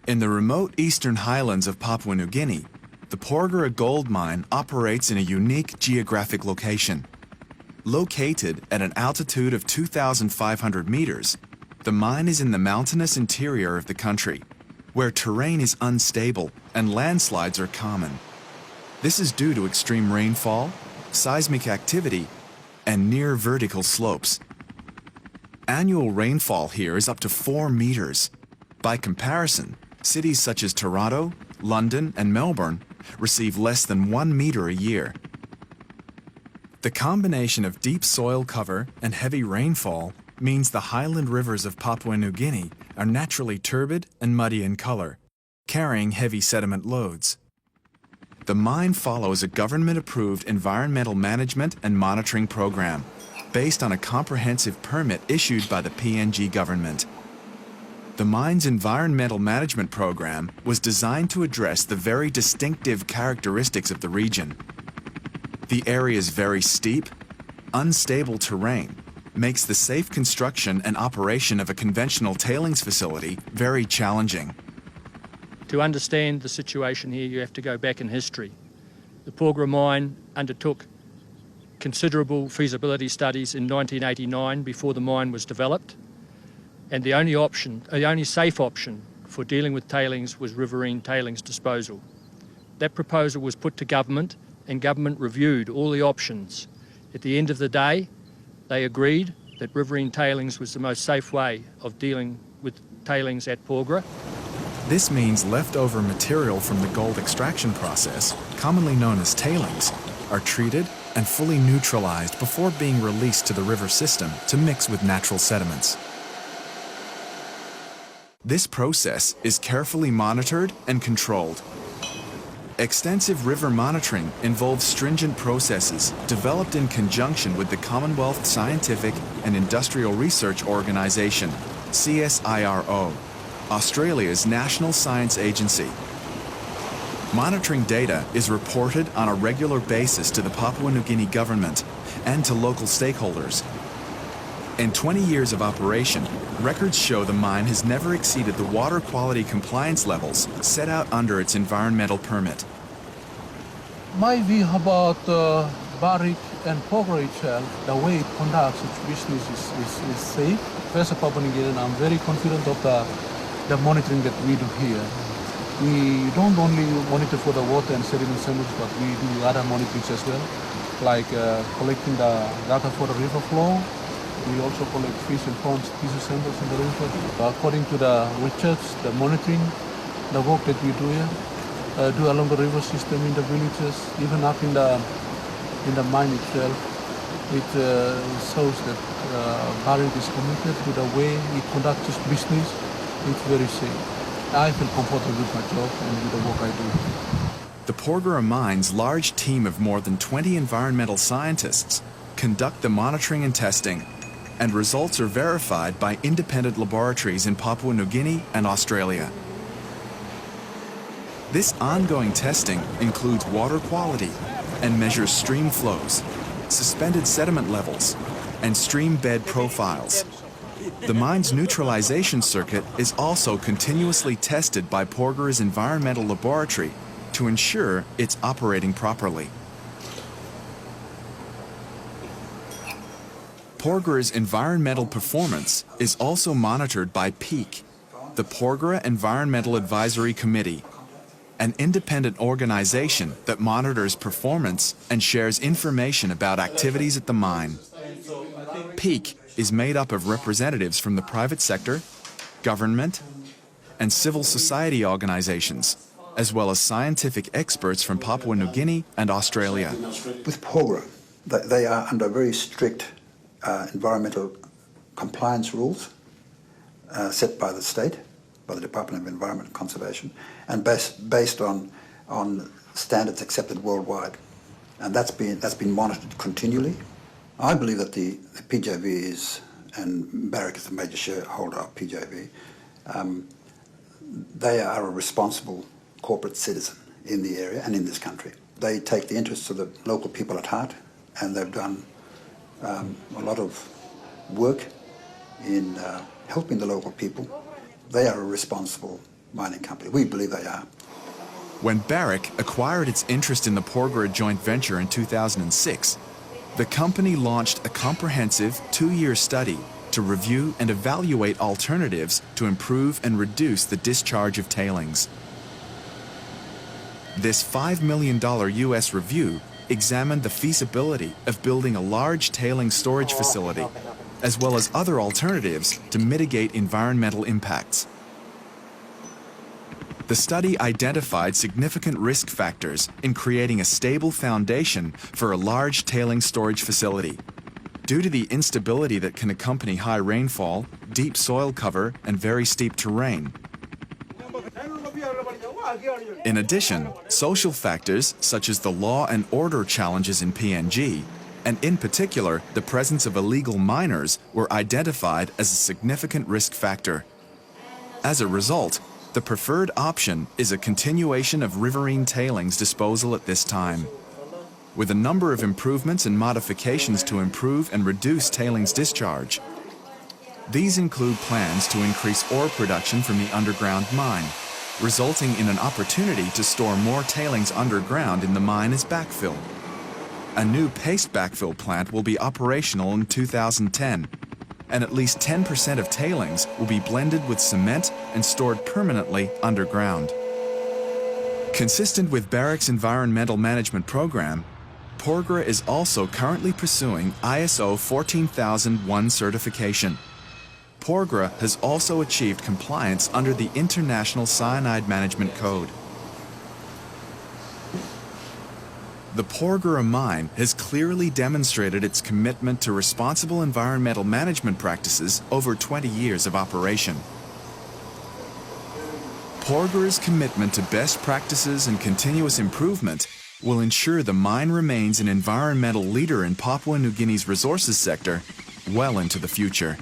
In the remote eastern highlands of Papua New Guinea, the Porgera gold mine operates in a unique geographic location. Located at an altitude of 2,500 meters, the mine is in the mountainous interior of the country, where terrain is unstable and landslides are common. This is due to extreme rainfall, seismic activity, and near vertical slopes. Annual rainfall here is up to 4 meters. By comparison, cities such as Toronto, London, and Melbourne receive less than 1 meter a year. The combination of deep soil cover and heavy rainfall means the highland rivers of Papua New Guinea are naturally turbid and muddy in color, carrying heavy sediment loads. The mine follows a government-approved environmental management and monitoring program based on a comprehensive permit issued by the PNG government. The mine's environmental management program was designed to address the very distinctive characteristics of the region. The area's very steep, unstable terrain makes the safe construction and operation of a conventional tailings facility very challenging. To understand the situation here, you have to go back in history. The Porgera mine undertook considerable feasibility studies in 1989 before the mine was developed, and the only safe option for dealing with tailings was riverine tailings disposal. That proposal was put to government, and government reviewed all the options. At the end of the day, they agreed that riverine tailings was the most safe way of dealing with tailings at Porgera. This means leftover material from the gold extraction process, commonly known as tailings, are treated and fully neutralized before being released to the river system to mix with natural sediments. This process is carefully monitored and controlled. Extensive river monitoring involves stringent processes developed in conjunction with the Commonwealth Scientific and Industrial Research Organization, CSIRO, Australia's national science agency. Monitoring data is reported on a regular basis to the Papua New Guinea government and to local stakeholders. In 20 years of operation, records show the mine has never exceeded the water quality compliance levels set out under its environmental permit. My view about Barrick and Porgera itself, the way it conducts its business is safe. As a Papua New Guinean, I'm very confident of the monitoring that we do here. We don't only monitor for the water and sediment samples, but we do other monitorings as well, like collecting the data for the river flow. We also collect fish and ponds tissue samples in the river. According to the research, the monitoring, the work that we do here, do along the river system in the villages, even up in the mine itself, it shows that Barrick is committed to the way it conducts its business. It's very safe. I feel comfortable with my job and with the work I do. The Porgera mine's large team of more than 20 environmental scientists conduct the monitoring and testing, and results are verified by independent laboratories in Papua New Guinea and Australia. This ongoing testing includes water quality and measures stream flows, suspended sediment levels, and stream bed profiles. The mine's neutralization circuit is also continuously tested by Porgera's environmental laboratory to ensure it's operating properly. Porgera's environmental performance is also monitored by PEAK, the Porgera Environmental Advisory Committee, an independent organization that monitors performance and shares information about activities at the mine. PEAK is made up of representatives from the private sector, government, and civil society organizations, as well as scientific experts from Papua New Guinea and Australia. With Porgera, they are under very strict environmental compliance rules set by the state, by the Department of Environment and Conservation, and based on standards accepted worldwide. And that's been monitored continually. I believe that the PJV is, and Barrick is the major shareholder of PJV, they are a responsible corporate citizen in the area and in this country. They take the interests of the local people at heart, and they've done a lot of work in helping the local people. They are a responsible mining company. We believe they are. When Barrick acquired its interest in the Porgera joint venture in 2006, the company launched a comprehensive 2-year study to review and evaluate alternatives to improve and reduce the discharge of tailings. This $5 million US review examined the feasibility of building a large tailings storage facility, as well as other alternatives to mitigate environmental impacts. The study identified significant risk factors in creating a stable foundation for a large tailings storage facility. Due to the instability that can accompany high rainfall, deep soil cover, and very steep terrain. In addition, social factors such as the law and order challenges in PNG, and in particular the presence of illegal miners, were identified as a significant risk factor. As a result, the preferred option is a continuation of riverine tailings disposal at this time, with a number of improvements and modifications to improve and reduce tailings discharge. These include plans to increase ore production from the underground mine, resulting in an opportunity to store more tailings underground in the mine as backfill. A new paste backfill plant will be operational in 2010, and at least 10% of tailings will be blended with cement and stored permanently underground. Consistent with Barrick's environmental management program, Porgera is also currently pursuing ISO 14001 certification. Porgera has also achieved compliance under the International Cyanide Management Code. The Porgera mine has clearly demonstrated its commitment to responsible environmental management practices over 20 years of operation. Porgera's commitment to best practices and continuous improvement will ensure the mine remains an environmental leader in Papua New Guinea's resources sector well into the future.